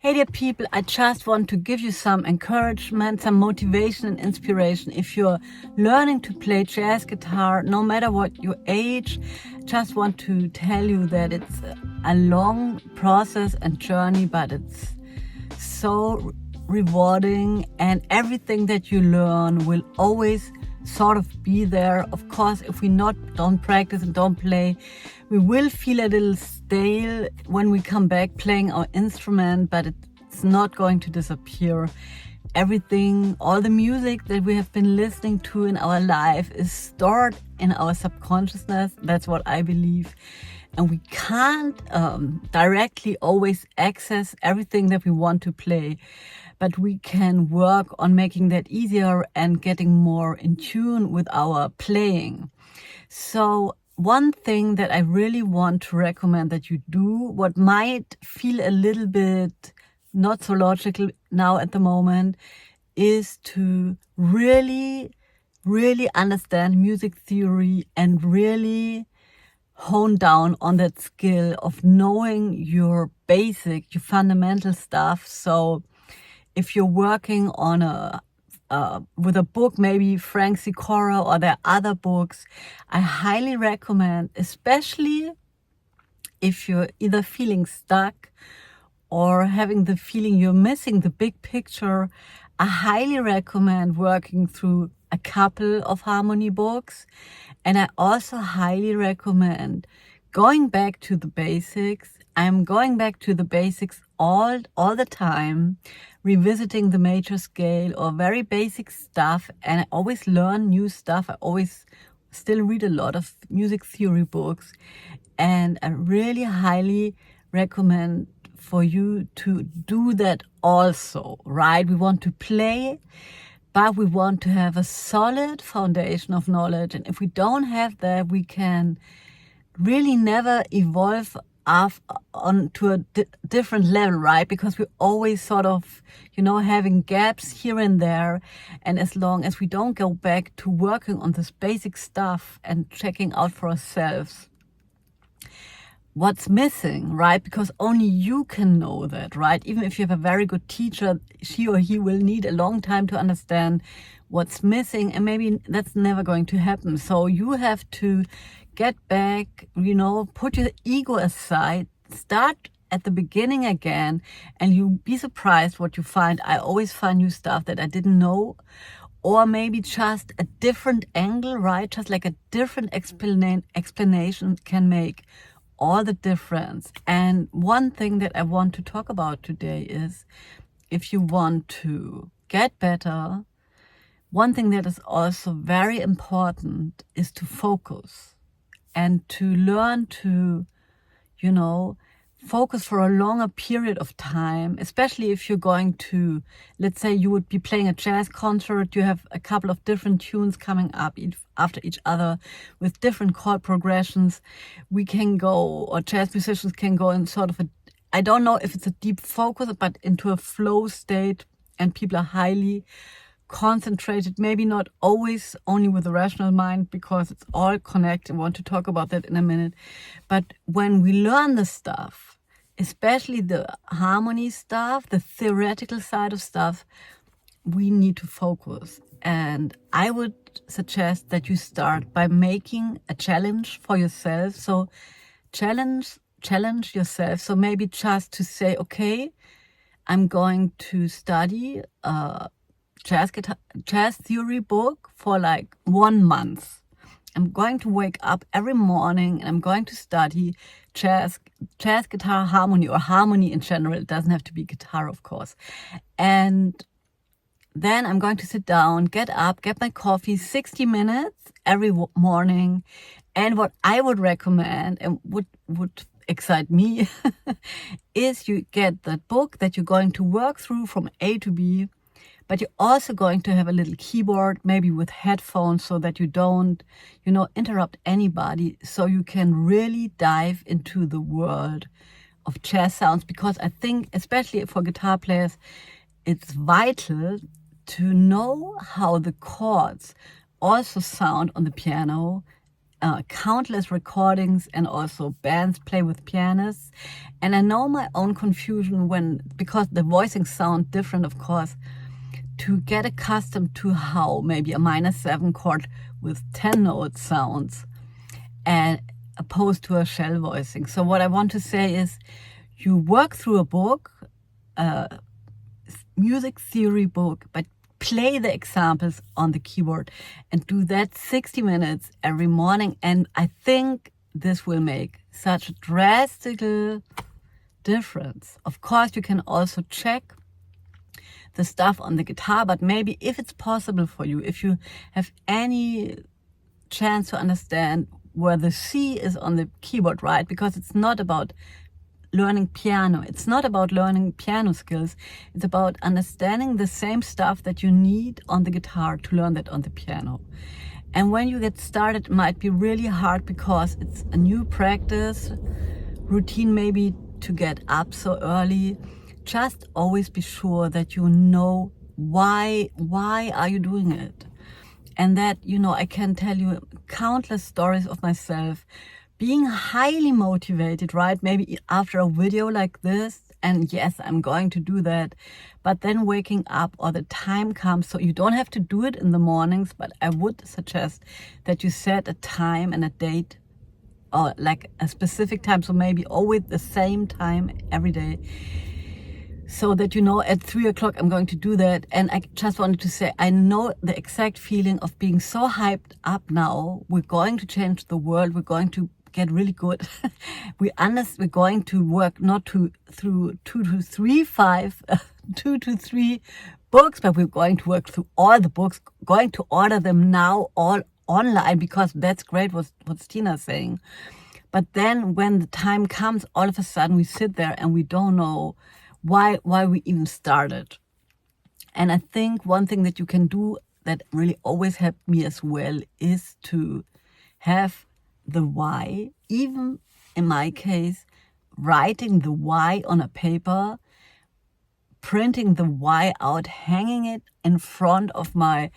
Hey there people, I just want to give you some encouragement, some motivation and inspiration. If you're learning to play jazz guitar, no matter what your age, just want to tell you that it's a long process and journey, but it's so rewarding, and everything that you learn will always sort of be there. Of course, if we don't practice and don't play, we will feel a little stale when we come back playing our instrument, but it's not going to disappear. Everything, all the music that we have been listening to in our life is stored in our subconsciousness. That's what I believe. And we can't directly always access everything that we want to play, but we can work on making that easier and getting more in tune with our playing. So one thing that I really want to recommend that you do, what might feel a little bit not so logical now at the moment, is to really understand music theory and really hone down on that skill of knowing your basic, your fundamental stuff. So if you're working on with a book, maybe Frank Sikora or there are other books, I highly recommend, especially if you're either feeling stuck or having the feeling you're missing the big picture, I highly recommend working through a couple of harmony books. And I also highly recommend going back to the basics. I'm going back to the basics all the time, revisiting the major scale or very basic stuff. And I always learn new stuff. I always still read a lot of music theory books. And I really highly recommend for you to do that also, right? We want to play, but we want to have a solid foundation of knowledge. And if we don't have that, we can really never evolve on to a different level, right? Because we're always sort of, having gaps here and there. And as long as we don't go back to working on this basic stuff and checking out for ourselves what's missing, right? Because only you can know that, right? Even if you have a very good teacher, she or he will need a long time to understand what's missing, and maybe that's never going to happen. So you have to get back, put your ego aside, start at the beginning again, and you'll be surprised what you find. I always find new stuff that I didn't know, or maybe just a different angle, right? Just like a different explanation can make all the difference. And one thing that I want to talk about today is, if you want to get better, one thing that is also very important is to focus and to learn to, focus for a longer period of time, especially if you're going to, let's say you would be playing a jazz concert, you have a couple of different tunes coming up after each other with different chord progressions. We can go, or jazz musicians can go in sort of I don't know if it's a deep focus, but into a flow state, and people are highly concentrated, maybe not always only with the rational mind, because it's all connected. I want to talk about that in a minute. But when we learn the stuff, especially the harmony stuff, the theoretical side of stuff, we need to focus. And I would suggest that you start by making a challenge for yourself. So challenge yourself. So maybe just to say, okay, I'm going to study jazz theory book for like 1 month. I'm going to wake up every morning and I'm going to study jazz guitar harmony, or harmony in general. It doesn't have to be guitar, of course. And then I'm going to sit down, get up, get my coffee, 60 minutes every morning. And what I would recommend and would excite me is you get that book that you're going to work through from A to B. But you're also going to have a little keyboard, maybe with headphones, so that you don't, interrupt anybody. So you can really dive into the world of jazz sounds. Because I think, especially for guitar players, it's vital to know how the chords also sound on the piano countless recordings and also bands play with pianists. And I know my own confusion because the voicings sound different, of course, to get accustomed to how maybe a -7 chord with 10 notes sounds and opposed to a shell voicing. So what I want to say is you work through a book, a music theory book, but play the examples on the keyboard and do that 60 minutes every morning. And I think this will make such a drastic difference. Of course, you can also check the stuff on the guitar, but maybe if it's possible for you, if you have any chance to understand where the C is on the keyboard, right? Because it's not about learning piano. It's not about learning piano skills. It's about understanding the same stuff that you need on the guitar to learn that on the piano. And when you get started, it might be really hard because it's a new practice routine, maybe to get up so early. Just always be sure that you know why are you doing it. And that, I can tell you countless stories of myself being highly motivated, right? Maybe after a video like this, and yes, I'm going to do that, but then waking up or the time comes, so you don't have to do it in the mornings, but I would suggest that you set a time and a date or like a specific time, so maybe always the same time every day, so that at 3 o'clock I'm going to do that. And I just wanted to say, I know the exact feeling of being so hyped up now. We're going to change the world. We're going to get really good. We're going to work not through 2 to 3 books, but we're going to work through all the books, going to order them now all online, because that's great what Tina's saying. But then when the time comes, all of a sudden we sit there and we don't know why we even started. And I think one thing that you can do that really always helped me as well is to have the why, even in my case, writing the why on a paper, printing the why out, hanging it in front of my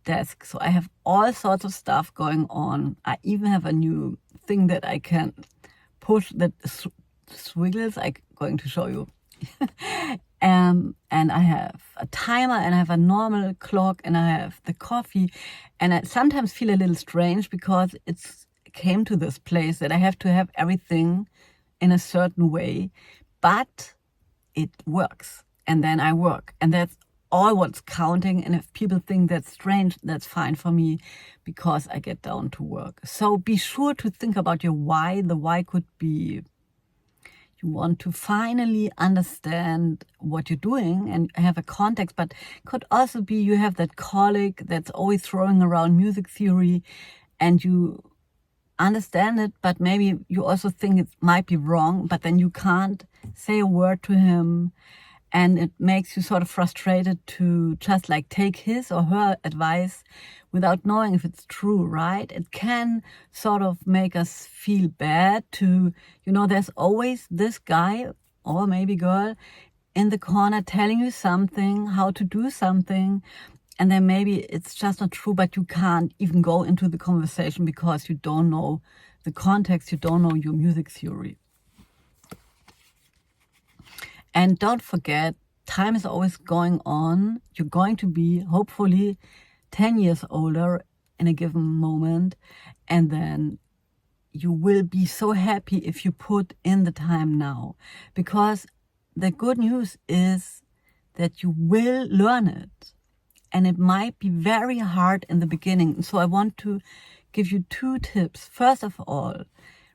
desk. So I have all sorts of stuff going on. I even have a new thing that I can push that swiggles. I'm going to show you. And I have a timer, and I have a normal clock, and I have the coffee. And I sometimes feel a little strange because it came to this place that I have to have everything in a certain way, but it works. And then I work, and that's all what's counting. And if people think that's strange, that's fine for me, because I get down to work. So be sure to think about your why. The why could be you want to finally understand what you're doing and have a context, but could also be you have that colleague that's always throwing around music theory and you understand it, but maybe you also think it might be wrong, but then you can't say a word to him, and it makes you sort of frustrated to just like take his or her advice without knowing if it's true, right? It can sort of make us feel bad to, there's always this guy or maybe girl in the corner telling you something, how to do something, and then maybe it's just not true, but you can't even go into the conversation because you don't know the context, you don't know your music theory. And don't forget, time is always going on. You're going to be, hopefully, 10 years older in a given moment, and then you will be so happy if you put in the time now, because the good news is that you will learn it, and it might be very hard in the beginning. So I want to give you 2 tips. First of all,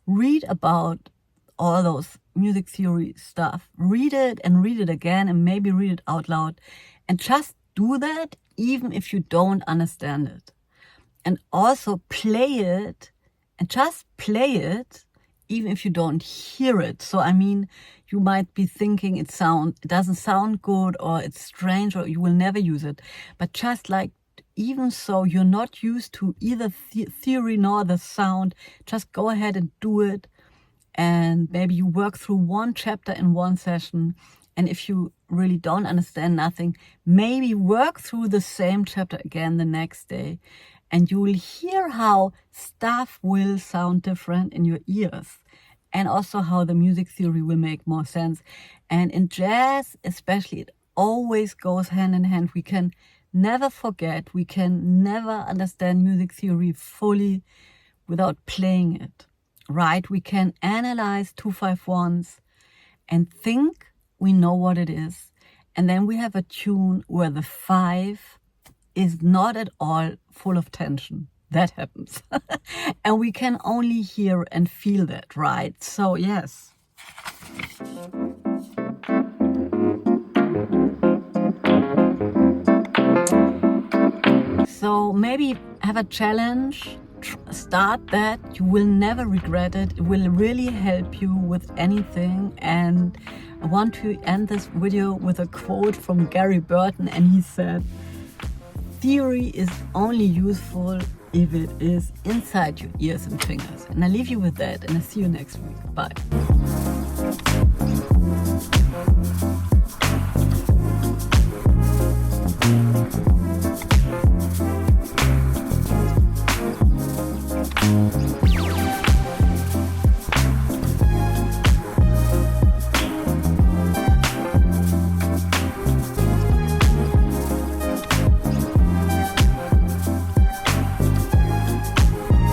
read about all those music theory stuff. Read it and read it again, and maybe read it out loud, and just do that even if you don't understand it. And also play it, and just play it even if you don't hear it. So you might be thinking it doesn't sound good, or it's strange, or you will never use it. But just like, even so you're not used to either theory nor the sound, just go ahead and do it. And maybe you work through one chapter in one session. And if you really don't understand nothing, maybe work through the same chapter again the next day. and you will hear how stuff will sound different in your ears, and also how the music theory will make more sense. And in jazz especially, it always goes hand in hand. We can never forget, we can never understand music theory fully without playing it, right? We can analyze 2-5-1s and think we know what it is, and then we have a tune where the 5 is not at all full of tension. That happens. And we can only hear and feel that, right? So yes. So maybe have a challenge, start that, you will never regret it. It will really help you with anything. And I want to end this video with a quote from Gary Burton, and he said, "Theory is only useful if it is inside your ears and fingers." And I leave you with that, and I see you next week. Bye.